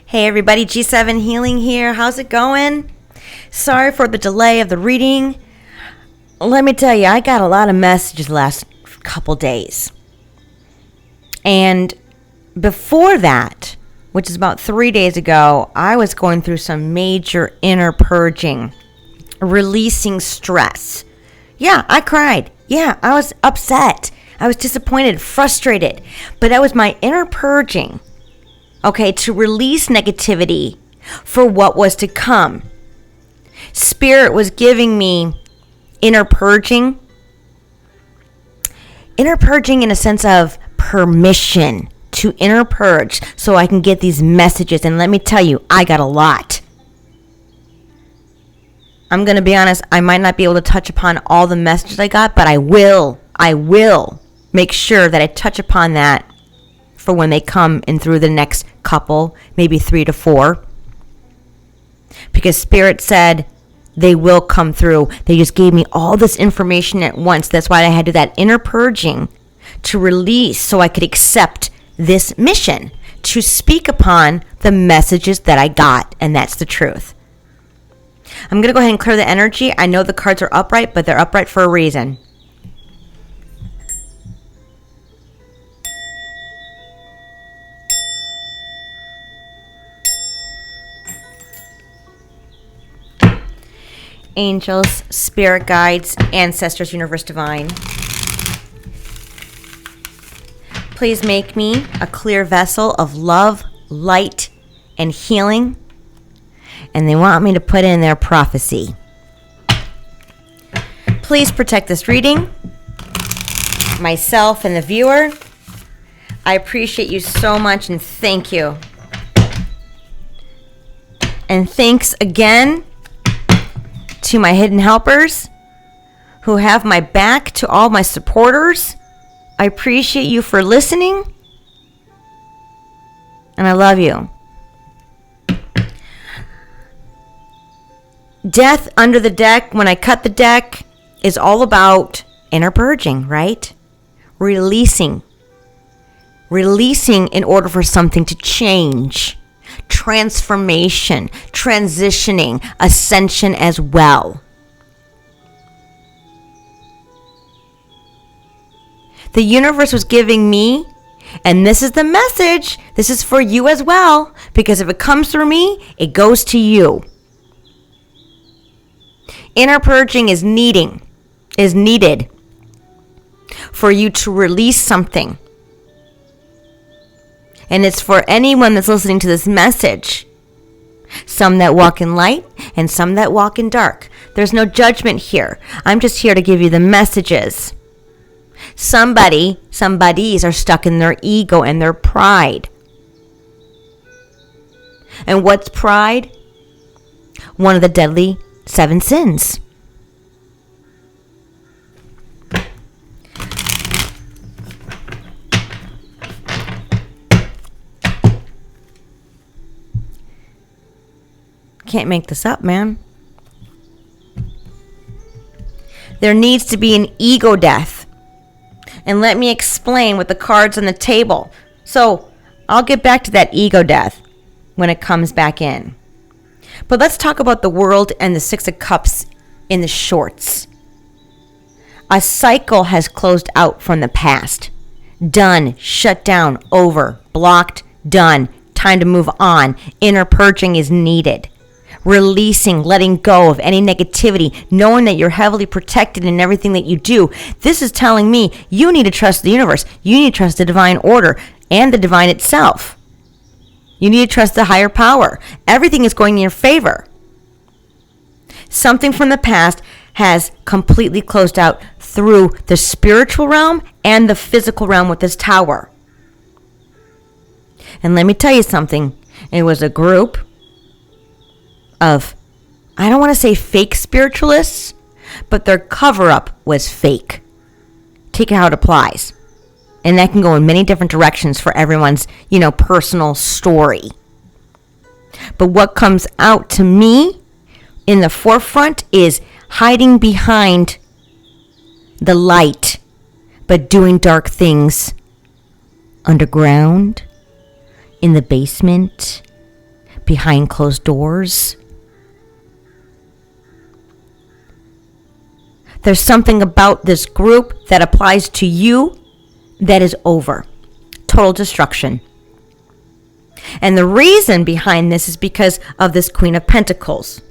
Hey everybody, G7 Healing here. How's it going? Sorry for the delay of the reading. Let me tell you, I got a lot of messages the last couple days. And before that, which is about 3 days ago, I was going through some major inner purging, releasing stress. Yeah, I cried. Yeah, I was upset. I was disappointed, frustrated. But that was my inner purging. Okay, to release negativity for what was to come. Spirit was giving me inner purging. Inner purging in a sense of permission to inner purge so I can get these messages. And let me tell you, I got a lot. I'm going to be honest, I might not be able to touch upon all the messages I got, but I will make sure that I touch upon that for when they come in through the next couple, maybe 3 to 4. Because Spirit said they will come through. They just gave me all this information at once. That's why I had to do that inner purging to release so I could accept this mission to speak upon the messages that I got. And that's the truth. I'm going to go ahead and clear the energy. I know the cards are upright, but they're upright for a reason. Angels, spirit guides, ancestors, universe divine. Please make me a clear vessel of love, light, and healing. And they want me to put in their prophecy. Please protect this reading, myself and the viewer. I appreciate you so much and thank you. And thanks again to my hidden helpers who have my back, to all my supporters. I appreciate you for listening. And I love you. Death under the deck, when I cut the deck, is all about inner purging, right? Releasing. Releasing in order for something to change. Transformation, transitioning, ascension as well. The universe was giving me, and this is the message, this is for you as well, because if it comes through me, it goes to you. Inner purging is needed for you to release something. And it's for anyone that's listening to this message. Some that walk in light and some that walk in dark. There's no judgment here. I'm just here to give you the messages. Somebodies are stuck in their ego and their pride. And what's pride? One of the deadly 7 sins. Can't make this up, man. There needs to be an ego death. And let me explain with the cards on the table. So I'll get back to that ego death when it comes back in. But let's talk about the world and the 6 of Cups in the shorts. A cycle has closed out from the past. Done, shut down, over, blocked, done. Time to move on. Inner purging is needed. Releasing, letting go of any negativity, knowing that you're heavily protected in everything that you do. This is telling me you need to trust the universe. You need to trust the divine order and the divine itself. You need to trust the higher power. Everything is going in your favor. Something from the past has completely closed out through the spiritual realm and the physical realm with this tower. And let me tell you something. It was a group of, I don't want to say fake spiritualists, but their cover-up was fake. Take it how it applies. And that can go in many different directions for everyone's, personal story. But what comes out to me in the forefront is hiding behind the light, but doing dark things underground, in the basement, behind closed doors. There's something about this group that applies to you that is over. Total destruction. And the reason behind this is because of this Queen of Pentacles.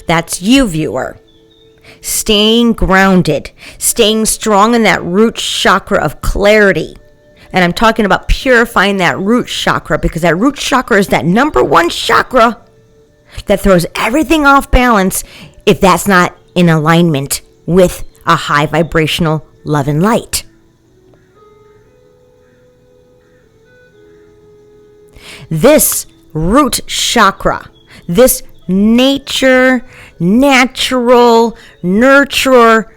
That's you, viewer. Staying grounded, staying strong in that root chakra of clarity. And I'm talking about purifying that root chakra, because that root chakra is that number one chakra that throws everything off balance if that's not in alignment with a high vibrational love and light. This root chakra, this natural, nurturer,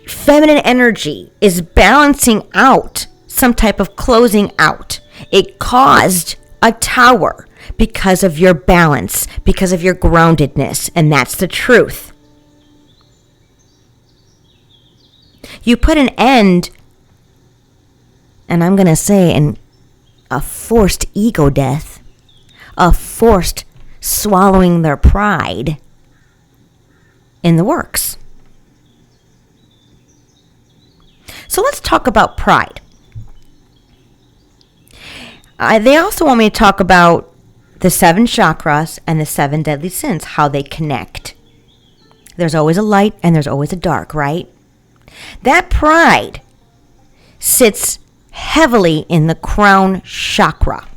feminine energy is balancing out some type of closing out. It caused a tower because of your balance, because of your groundedness, and that's the truth. You put an end, and I'm going to say, a forced ego death, a forced swallowing their pride in the works. So let's talk about pride. They also want me to talk about the 7 chakras and the 7 deadly sins, how they connect. There's always a light and there's always a dark, right? That pride sits heavily in the crown chakra.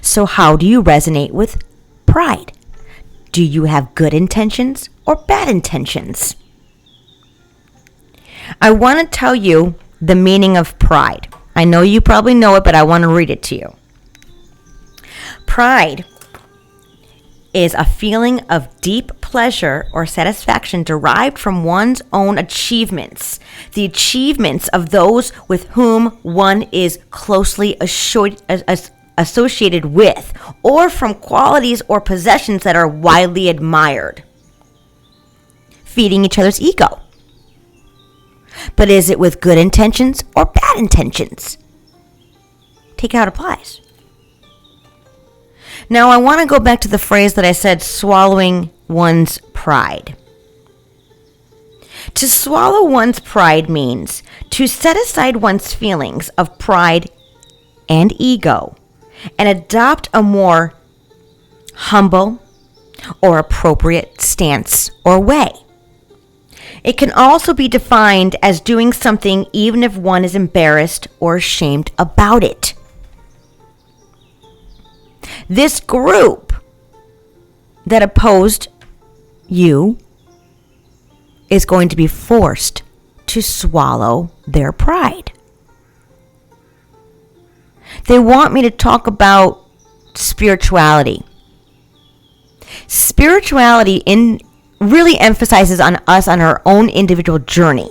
So how do you resonate with pride? Do you have good intentions or bad intentions? I want to tell you the meaning of pride. I know you probably know it, but I want to read it to you. Pride is a feeling of deep pleasure or satisfaction derived from one's own achievements, the achievements of those with whom one is closely associated with, or from qualities or possessions that are widely admired. Feeding each other's ego. But is it with good intentions or bad intentions? Take how it applies. Now, I want to go back to the phrase that I said, swallowing one's pride. To swallow one's pride means to set aside one's feelings of pride and ego and adopt a more humble or appropriate stance or way. It can also be defined as doing something even if one is embarrassed or ashamed about it. This group that opposed you is going to be forced to swallow their pride. They want me to talk about spirituality. Spirituality really emphasizes on us on our own individual journey.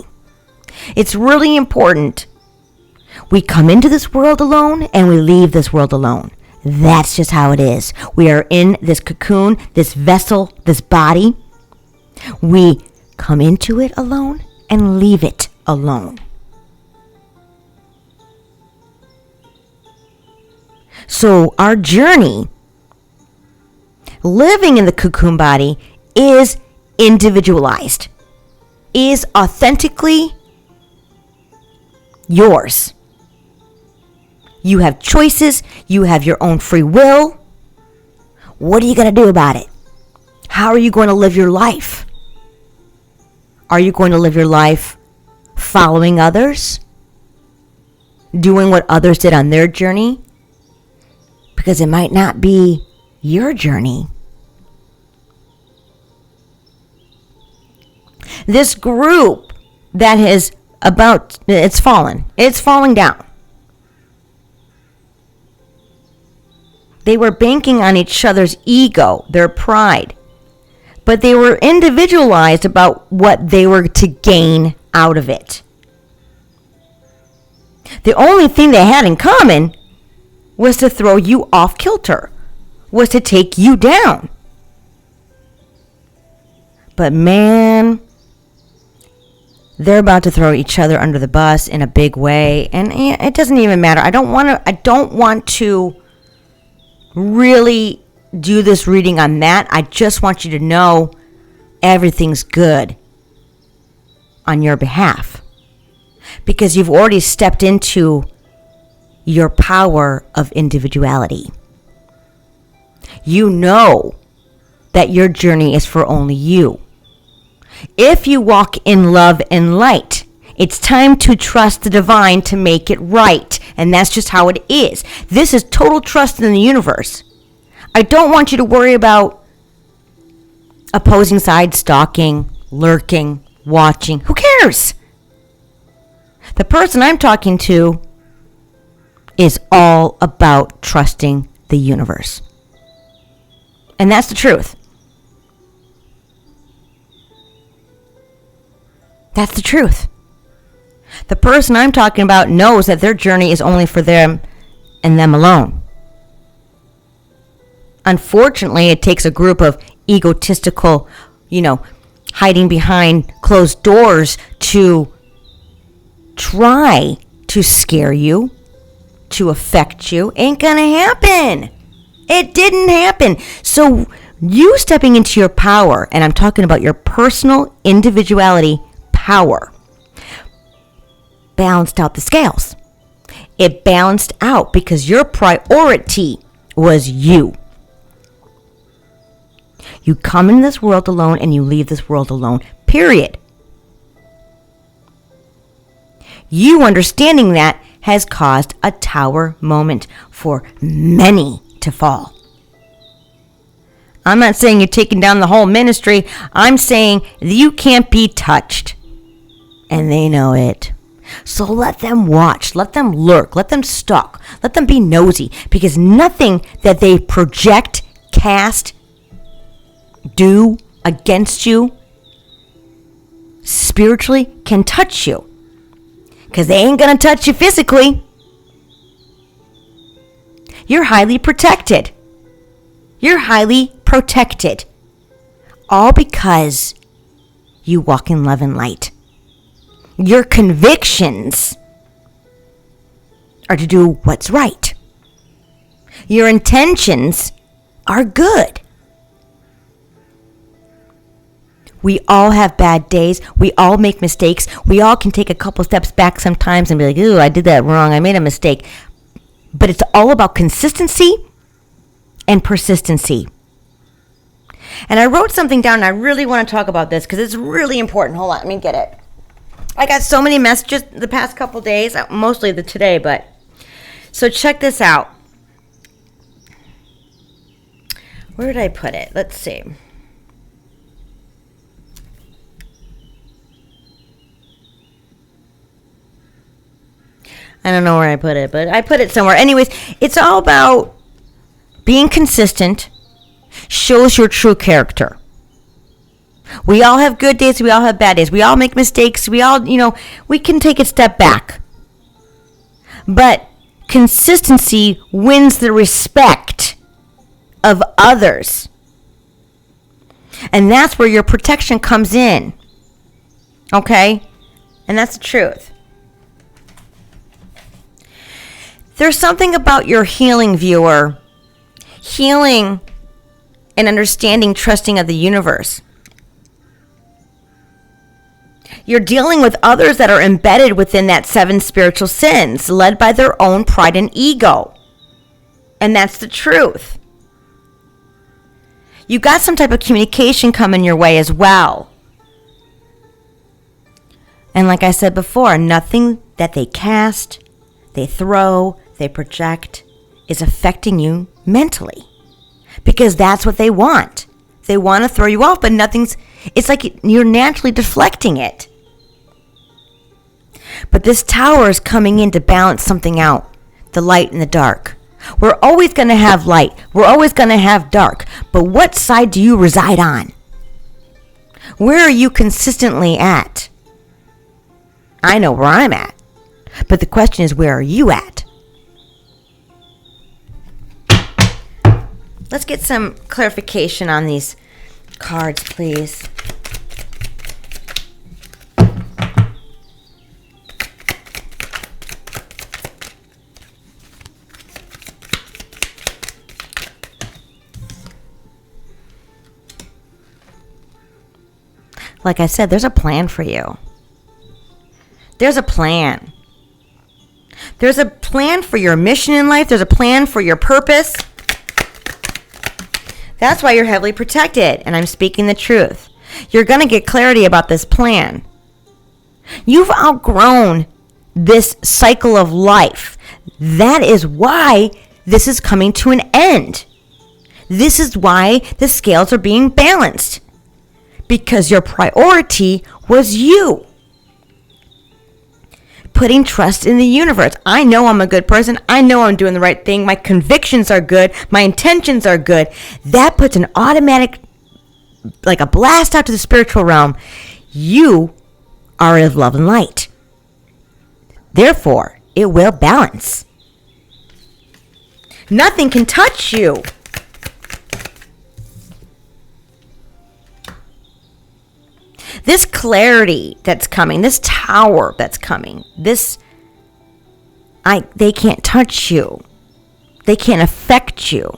It's really important. We come into this world alone and we leave this world alone. That's just how it is. We are in this cocoon, this vessel, this body. We come into it alone and leave it alone. So our journey, living in the cocoon body, is individualized, is authentically yours. You have choices. You have your own free will. What are you going to do about it? How are you going to live your life? Are you going to live your life following others? Doing what others did on their journey? Because it might not be your journey. This group that is it's fallen. It's falling down. They were banking on each other's ego, their pride. But they were individualized about what they were to gain out of it. The only thing they had in common was to throw you off kilter, was to take you down. But man, they're about to throw each other under the bus in a big way, and it doesn't even matter. I don't want to really do this reading on that. I just want you to know everything's good on your behalf, because you've already stepped into your power of individuality. You know that your journey is for only you. If you walk in love and light, it's time to trust the divine to make it right. And that's just how it is. This is total trust in the universe. I don't want you to worry about opposing sides, stalking, lurking, watching. Who cares? The person I'm talking to is all about trusting the universe. And that's the truth. That's the truth. The person I'm talking about knows that their journey is only for them and them alone. Unfortunately, it takes a group of egotistical, hiding behind closed doors to try to scare you, to affect you. Ain't gonna happen. It didn't happen. So you stepping into your power, and I'm talking about your personal individuality power, balanced out the scales. It balanced out because your priority was you. You come in this world alone and you leave this world alone, period. You understanding that has caused a tower moment for many to fall. I'm not saying you're taking down the whole ministry. I'm saying you can't be touched. And they know it. So let them watch, let them lurk, let them stalk, let them be nosy, because nothing that they project, cast, do against you spiritually can touch you, because they ain't gonna touch you physically. You're highly protected. You're highly protected, all because you walk in love and light. Your convictions are to do what's right. Your intentions are good. We all have bad days. We all make mistakes. We all can take a couple steps back sometimes and be like, ooh, I did that wrong. I made a mistake. But it's all about consistency and persistency. And I wrote something down, and I really want to talk about this because it's really important. Hold on, let me get it. I got so many messages the past couple days, mostly today, but so check this out. Where did I put it? Let's see. I don't know where I put it, but I put it somewhere. Anyways, it's all about being consistent, shows your true character. We all have good days. We all have bad days. We all make mistakes. We all, we can take a step back. But consistency wins the respect of others. And that's where your protection comes in. Okay? And that's the truth. There's something about your healing, viewer. Healing and understanding, trusting of the universe. You're dealing with others that are embedded within that 7 spiritual sins, led by their own pride and ego. And that's the truth. You got some type of communication coming your way as well. And like I said before, nothing that they cast, they throw, they project is affecting you mentally. Because that's what they want. They want to throw you off, but it's like you're naturally deflecting it. But this tower is coming in to balance something out. The light and the dark. We're always going to have light. We're always going to have dark. But what side do you reside on? Where are you consistently at? I know where I'm at. But the question is, where are you at? Let's get some clarification on these cards, please. Like I said, there's a plan for you. There's a plan. There's a plan for your mission in life. There's a plan for your purpose. That's why you're heavily protected, and I'm speaking the truth. You're going to get clarity about this plan. You've outgrown this cycle of life. That is why this is coming to an end. This is why the scales are being balanced. Because your priority was you. Putting trust in the universe. I know I'm a good person. I know I'm doing the right thing. My convictions are good. My intentions are good. That puts an automatic, like a blast out to the spiritual realm. You are of love and light. Therefore, it will balance. Nothing can touch you. This clarity that's coming, this tower that's coming, they can't touch you. They can't affect you.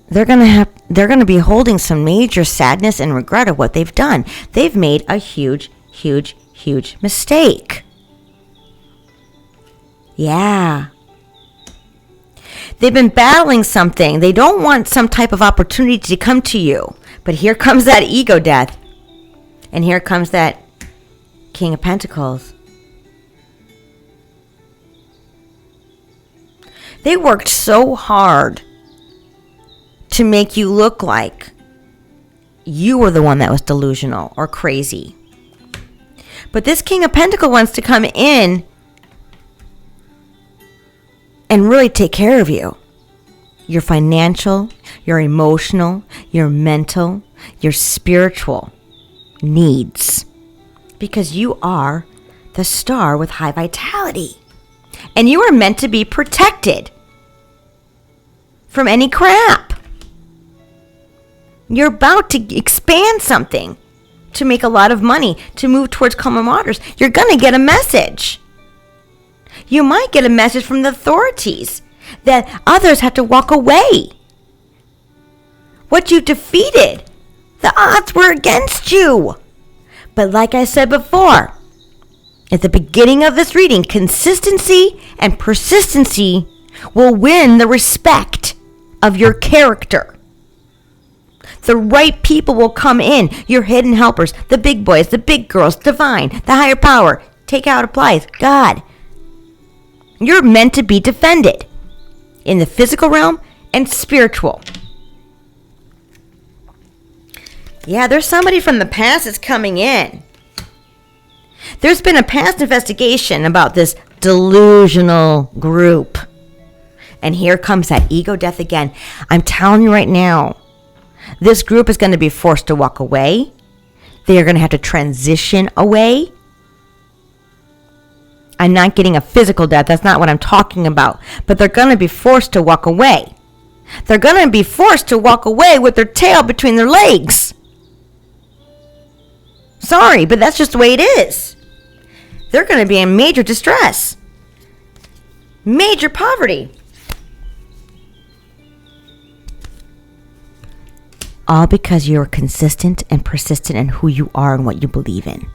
They're gonna be holding some major sadness and regret of what they've done. They've made a huge, huge, huge mistake. Yeah. They've been battling something. They don't want some type of opportunity to come to you. But here comes that ego death. And here comes that King of Pentacles. They worked so hard to make you look like you were the one that was delusional or crazy. But this King of Pentacles wants to come in and really take care of you. Your financial, your emotional, your mental, your spiritual needs. Because you are the star with high vitality. And you are meant to be protected from any crap. You're about to expand something, to make a lot of money, to move towards calmer waters. You're going to get a message. You might get a message from the authorities that others have to walk away. What you defeated, the odds were against you. But like I said before, at the beginning of this reading, consistency and persistency will win the respect of your character. The right people will come in, your hidden helpers, the big boys, the big girls, divine, the higher power. Take out applies, God. You're meant to be defended in the physical realm and spiritual. Yeah, there's somebody from the past that's coming in. There's been a past investigation about this delusional group. And here comes that ego death again. I'm telling you right now, this group is going to be forced to walk away. They are going to have to transition away. I'm not getting a physical death. That's not what I'm talking about. But they're going to be forced to walk away. They're going to be forced to walk away with their tail between their legs. Sorry, but that's just the way it is. They're going to be in major distress. Major poverty. All because you're consistent and persistent in who you are and what you believe in.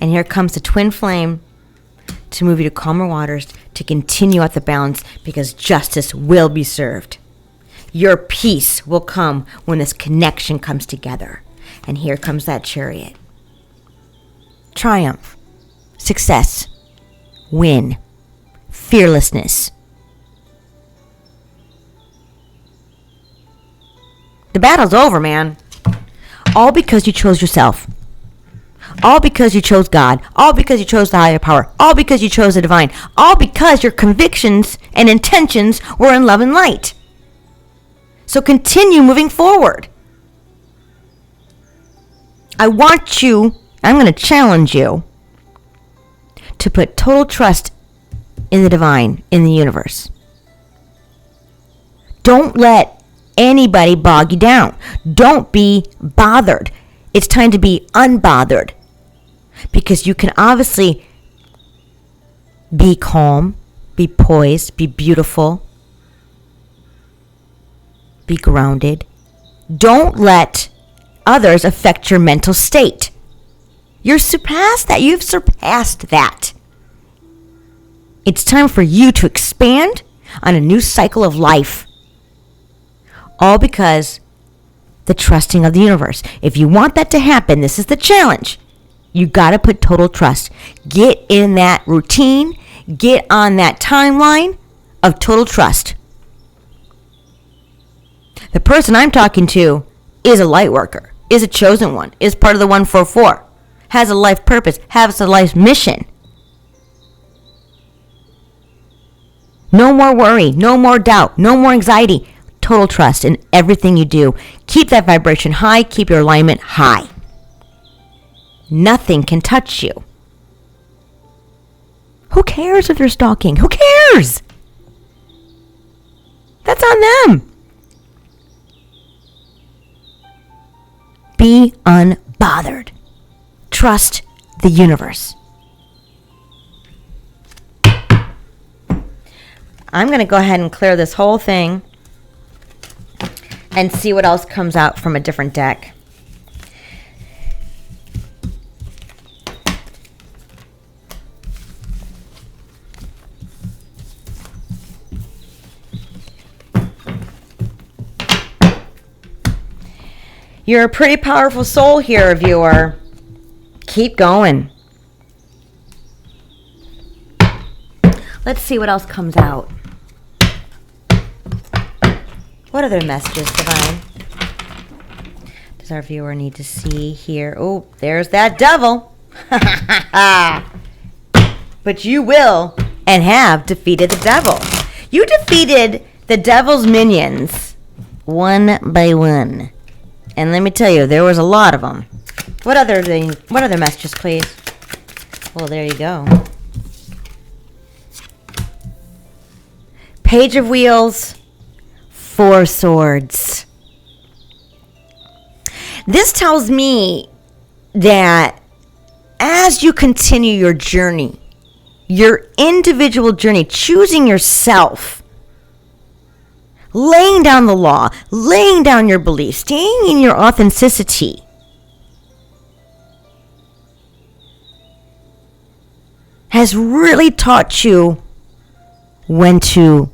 And here comes the twin flame to move you to calmer waters, to continue out the balance, because justice will be served. Your peace will come when this connection comes together. And here comes that Chariot. Triumph, success, win, fearlessness. The battle's over, man. All because you chose yourself. All because you chose God. All because you chose the higher power. All because you chose the divine. All because your convictions and intentions were in love and light. So continue moving forward. I'm going to challenge you to put total trust in the divine, in the universe. Don't let anybody bog you down. Don't be bothered. It's time to be unbothered. Because you can obviously be calm, be poised, be beautiful, Be grounded. Don't let others affect your mental state. You're surpassed that. You've surpassed that. It's time for you to expand on a new cycle of life. All because the trusting of the universe. If you want that to happen, this is the challenge. You got to put total trust. Get in that routine. Get on that timeline of total trust. The person I'm talking to is a light worker, is a chosen one, is part of the 144, has a life purpose, has a life mission. No more worry, no more doubt, no more anxiety. Total trust in everything you do. Keep that vibration high, keep your alignment high. Nothing can touch you. Who cares if they're stalking? Who cares? That's on them. Be unbothered. Trust the universe. I'm going to go ahead and clear this whole thing and see what else comes out from a different deck. You're a pretty powerful soul here, viewer. Keep going. Let's see what else comes out. What other messages, Divine, does our viewer need to see here? Oh, there's that devil. But you will and have defeated the devil. You defeated the devil's minions one by one. And let me tell you, there was a lot of them. What other messages, please? Well, there you go. Page of Wheels, 4 Swords. This tells me that as you continue your journey, your individual journey, choosing yourself, laying down the law, laying down your beliefs, staying in your authenticity, has really taught you when to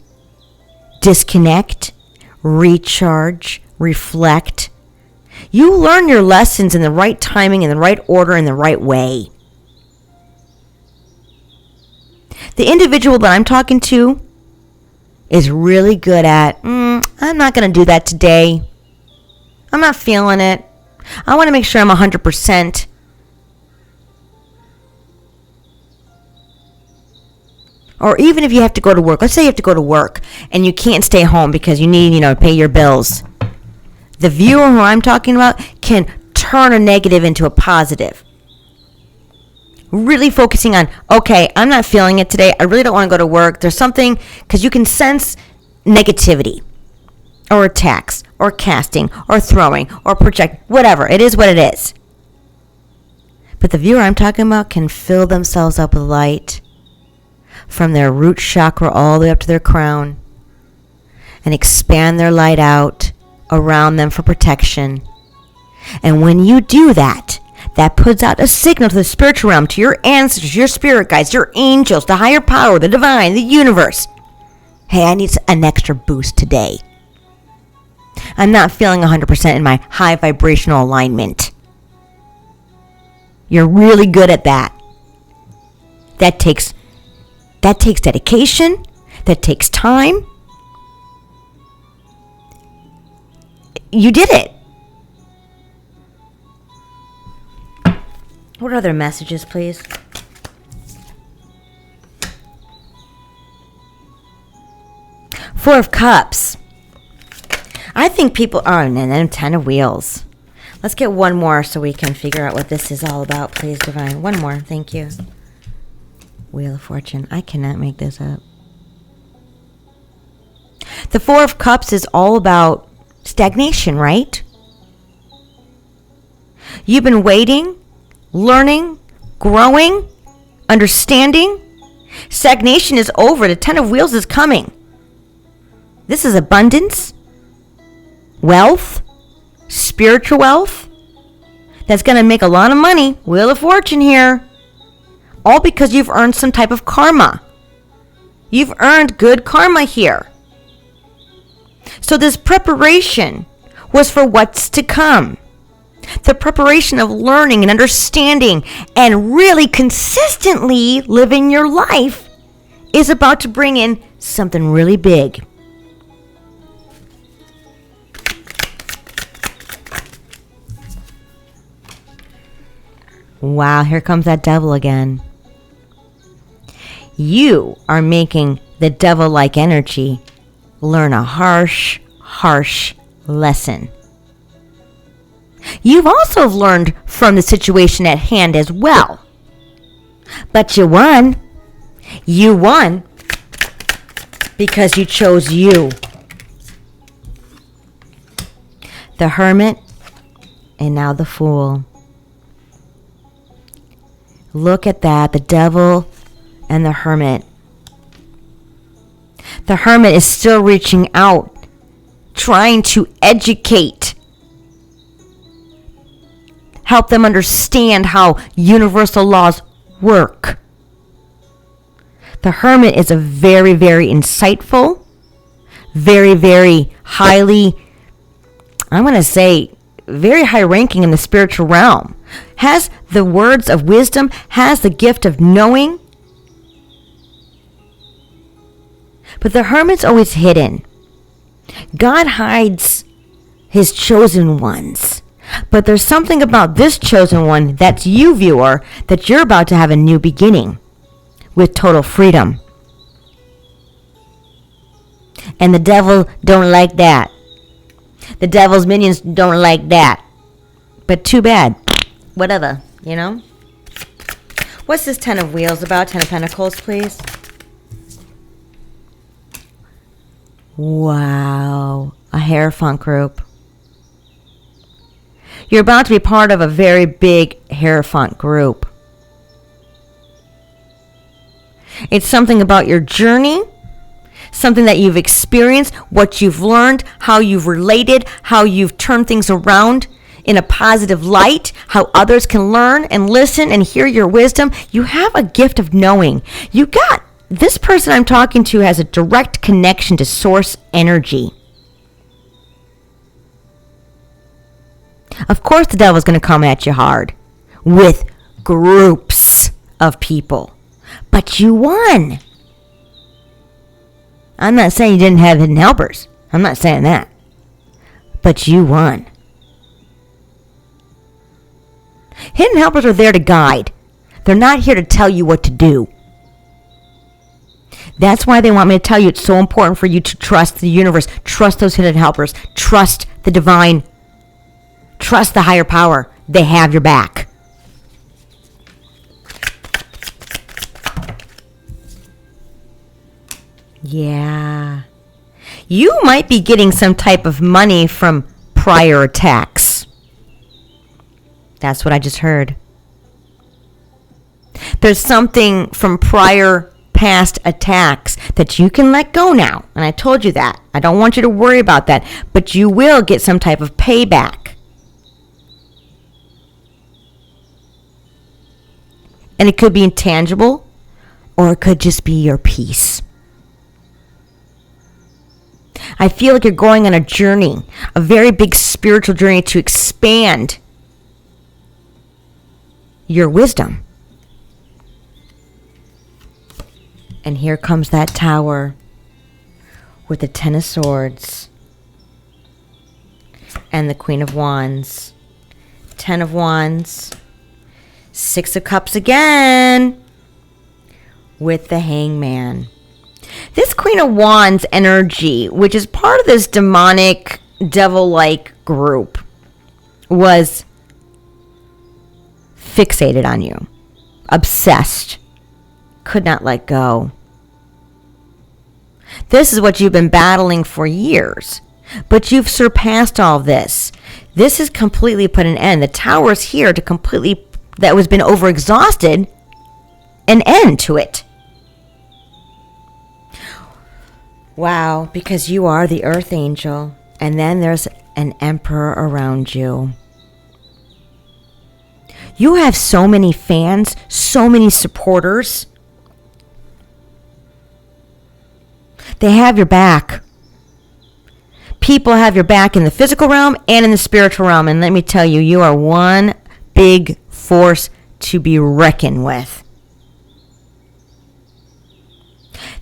disconnect, recharge, reflect. You learn your lessons in the right timing, in the right order, in the right way. The individual that I'm talking to is really good at, I'm not going to do that today. I'm not feeling it. I want to make sure I'm 100%. Or even if you have to go to work. Let's say you have to go to work and you can't stay home because you need, to pay your bills. The viewer who I'm talking about can turn a negative into a positive. Really focusing on, okay, I'm not feeling it today. I really don't want to go to work. There's something, because you can sense negativity or attacks or casting or throwing or project, whatever. It is what it is. But the viewer I'm talking about can fill themselves up with light from their root chakra all the way up to their crown and expand their light out around them for protection. And when you do that, that puts out a signal to the spiritual realm, to your ancestors, your spirit guides, your angels, the higher power, the divine, the universe. Hey, I need an extra boost today. I'm not feeling 100% in my high vibrational alignment. You're really good at that. That takes dedication. That takes time. You did it. What other messages, please? Four of Cups. I think people are, and then 10 of Wheels. Let's get one more so we can figure out what this is all about, please, Divine. One more, thank you. Wheel of Fortune. I cannot make this up. The Four of Cups is all about stagnation, right? You've been waiting, learning, growing, understanding. Stagnation is over. The 10 of Wheels is coming. This is abundance. wealth, spiritual wealth, that's going to make a lot of money, Wheel of Fortune here, all because you've earned some type of karma. You've earned good karma here. So this preparation was for what's to come. The preparation of learning and understanding and really consistently living your life is about to bring in something really big. Wow, here comes that devil again. You are making the devil-like energy learn a harsh, harsh lesson. You've also learned from the situation at hand as well. But you won. You won because you chose you. The Hermit and now the Fool. Look at that, the Devil and the Hermit. The Hermit is still reaching out, trying to educate, help them understand how universal laws work. The Hermit is a very, very insightful, very, very highly, I'm going to say, very high ranking in the spiritual realm. Has the words of wisdom, has the gift of knowing. But the Hermit's always hidden. God hides his chosen ones. But there's something about this chosen one, that's you, viewer, that you're about to have a new beginning with total freedom. And the devil don't like that. The devil's minions don't like that. But too bad. Whatever, you know? What's this Ten of Wheels about? Ten of Pentacles, please. Wow. A Hierophant group. You're about to be part of a very big Hierophant group. It's something about your journey, something that you've experienced, what you've learned, how you've related, how you've turned things around in a positive light, how others can learn and listen and hear your wisdom. You have a gift of knowing. This person I'm talking to has a direct connection to source energy. Of course, the devil's going to come at you hard with groups of people. But you won. I'm not saying you didn't have hidden helpers. I'm not saying that. But you won. Hidden helpers are there to guide. They're not here to tell you what to do. That's why they want me to tell you it's so important for you to trust the universe. Trust those hidden helpers. Trust the divine. Trust the higher power. They have your back. Yeah. You might be getting some type of money from prior attacks. That's what I just heard. There's something from prior past attacks that you can let go now. And I told you that. I don't want you to worry about that. But you will get some type of payback. And it could be intangible, or it could just be your peace. I feel like you're going on a journey, a very big spiritual journey to expand your wisdom. And here comes that Tower with the Ten of Swords and the Queen of Wands. Ten of Wands, Six of Cups again with the Hangman. This Queen of Wands energy, which is part of this demonic, devil-like group, was fixated on you, obsessed, could not let go. This is what you've been battling for years, but you've surpassed all this. This has completely put an end. The Tower is here to completely, that was been overexhausted, an end to it. Wow, because you are the Earth Angel, and then there's an emperor around you. You have so many fans, so many supporters. They have your back. People have your back in the physical realm and in the spiritual realm. And let me tell you, you are one big force to be reckoned with.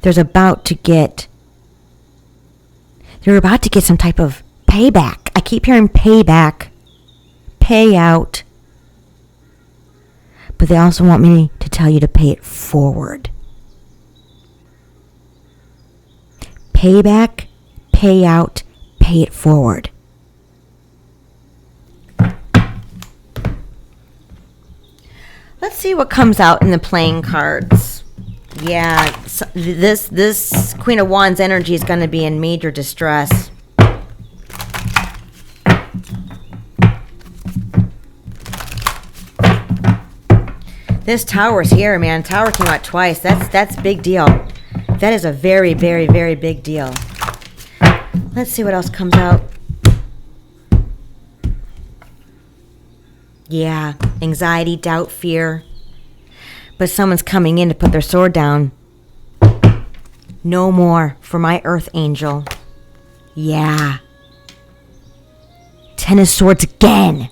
You're about to get some type of payback. I keep hearing payback, payout. But they also want me to tell you to pay it forward. Payback, payout, pay it forward. Let's see what comes out in the playing cards. Yeah, this Queen of Wands energy is going to be in major distress. This Tower is here, man. Tower came out twice. That's a big deal. That is a very, very, very big deal. Let's see what else comes out. Yeah, anxiety, doubt, fear. But someone's coming in to put their sword down. No more for my earth angel. Yeah. 10 of Swords again.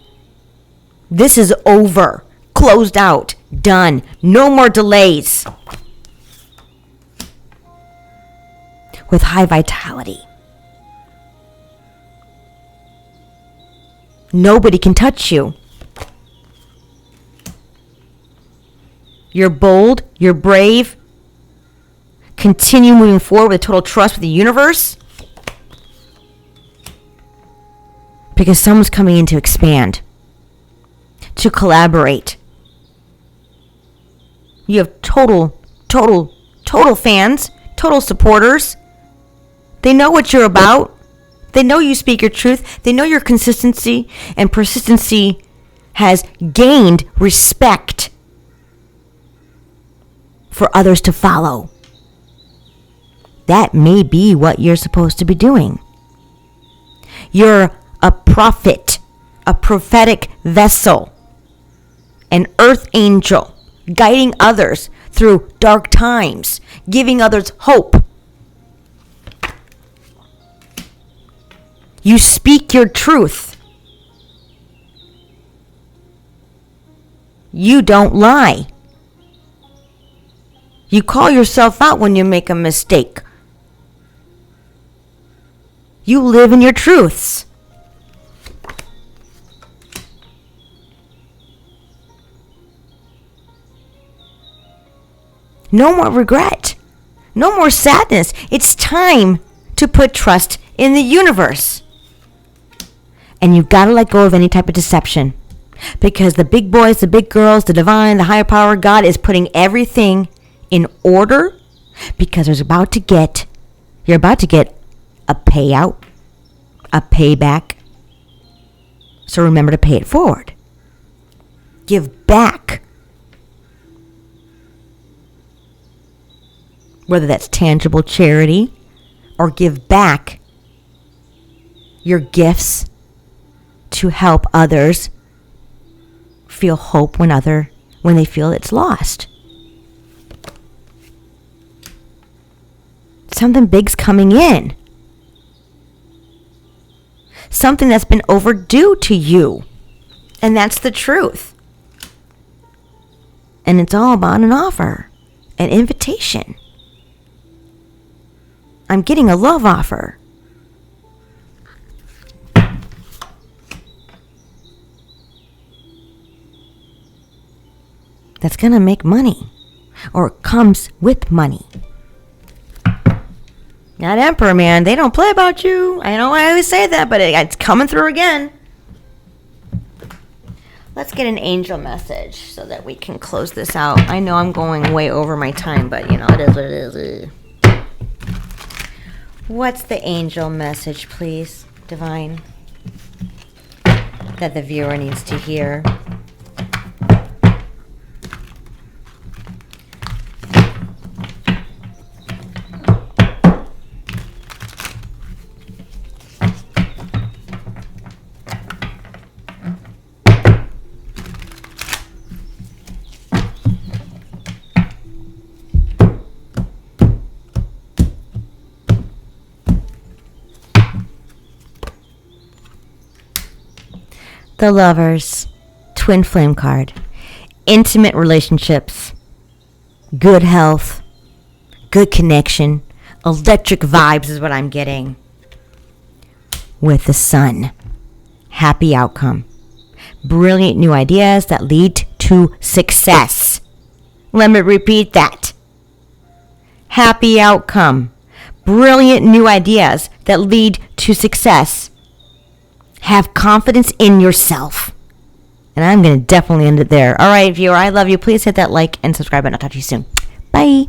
This is over. Closed out. Done. No more delays. With high vitality. Nobody can touch you. You're bold. You're brave. Continue moving forward with total trust with the universe. Because someone's coming in to expand. To collaborate. You have total fans. Total supporters. They know what you're about. They know you speak your truth. They know your consistency and persistency has gained respect for others to follow. That may be what you're supposed to be doing. You're a prophet, a prophetic vessel, an earth angel, guiding others through dark times, giving others hope. You speak your truth. You don't lie. You call yourself out when you make a mistake. You live in your truths. No more regret. No more sadness. It's time to put trust in the universe. And you've got to let go of any type of deception. Because the big boys, the big girls, the divine, the higher power, God is putting everything in order. Because you're about to get a payout, a payback. So remember to pay it forward. Give back. Whether that's tangible charity or give back your gifts to help others feel hope when they feel it's lost. Something big's coming in. Something that's been overdue to you. And that's the truth. And it's all about an offer, an invitation. I'm getting a love offer. That's going to make money. Or comes with money. That Emperor, man, they don't play about you. I know I always say that, but it's coming through again. Let's get an angel message so that we can close this out. I know I'm going way over my time, but you know, it is what it is. What's the angel message, please, Divine, that the viewer needs to hear? the Lovers, Twin Flame card. Intimate relationships, good health, good connection, electric vibes is what I'm getting. With the Sun, happy outcome, brilliant new ideas that lead to success. Let me repeat that. Happy outcome, brilliant new ideas that lead to success. Have confidence in yourself. And I'm going to definitely end it there. All right, viewer, I love you. Please hit that like and subscribe button. I'll talk to you soon. Bye.